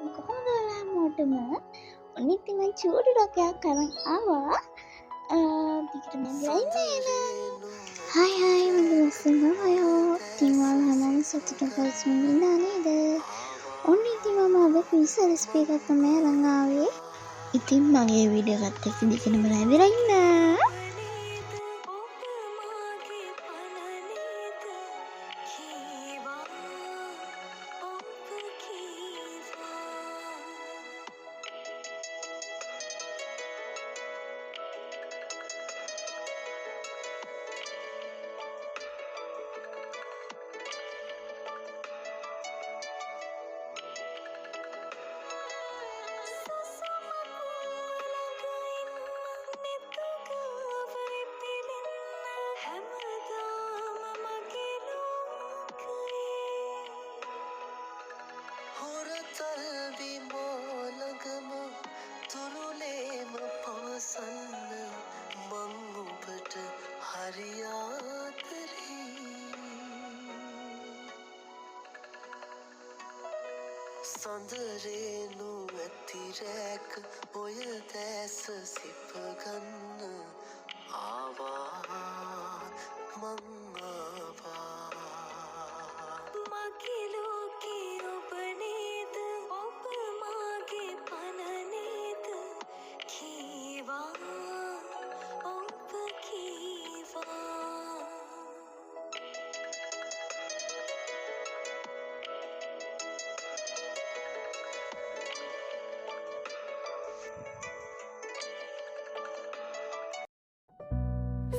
කොහොමද ඔයාලා හැමෝටම ඔන්න ඉතින් මං චූටි ඩොකයක් අරන් ආවා දිගටම යන්න හයි මගේ ලස්සන අයෝ ඉතින් ඔයාලා හැමෝම සතුටින් පරිස්සමින් ඉන්නා නේද ඔන්න ඉතින් මම අද ක්විස් රෙසිපි එකක් තමයි අරන් ආවේ ඉතින් මගේ වීඩියෝ එකත් එක්ක දිගටම රැඳිලා ඉන්න සඳරේනු ඇතිරැක ඔය දැස සිප ගන්න ආවා මං ආවා මගේ ලෝකේ ඔබ නේද ඔබ මාගේ පන නේද කීවා ඔබ කීවා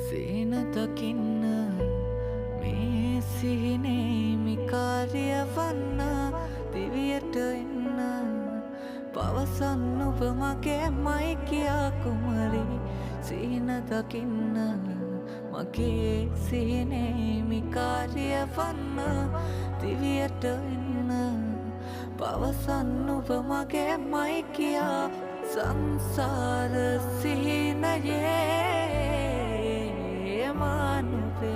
සේන දකින්න මේ සිහිනේ මිකාරිය වන්න දිවියට එන්න පවසන්න ඔබ මගේ මයි කියා කුමරි සේන දකින්න මගේ සිහිනේ මිකාරිය වන්න දිවියට එන්න පවසන්න ඔබ මගේ මයි කියා සංසාර සිහිනයේ मानुबे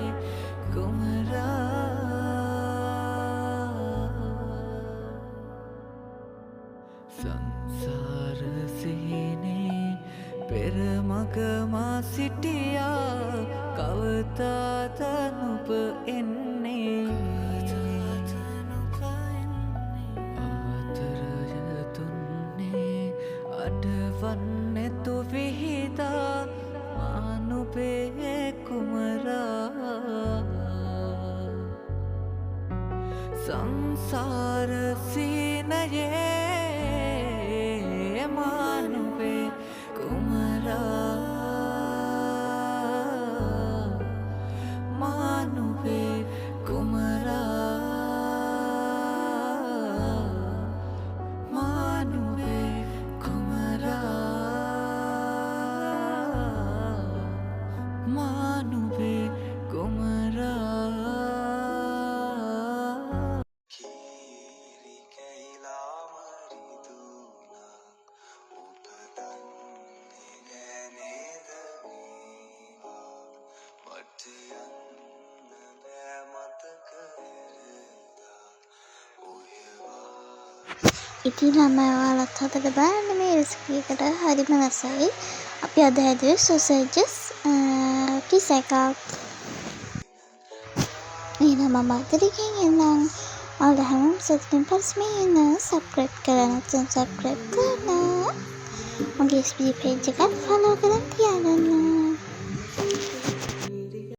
कुमरा संसार सीने पेर मगमा सिटिया कवता तनुप एन्ने आदरय तुन्ने अडवन्ने तु विहिदा मानुबे संसार सीनये मानुबे कुमरा मानुबे कुमरा मानुबे कुमरा मानुबे कुमरा ඉතින් ළමයි ඔයාලත් හදලා බලන්න මේ රෙසිපි එකට හරිම රසයි. අපි අද හැදුවේ සොසේජස් කිස් එකක්. එහෙනම් මම අතරින් එන්නම්. ඔයාලා හැමෝම සතුටින් පස්සේ ඉන්න සබ්ස්ක්‍රයිබ් කරලා නැත්නම් සබ්ස්ක්‍රයිබ් කරන්න. මගේ FB page එකත් follow කරලා තියාගන්න.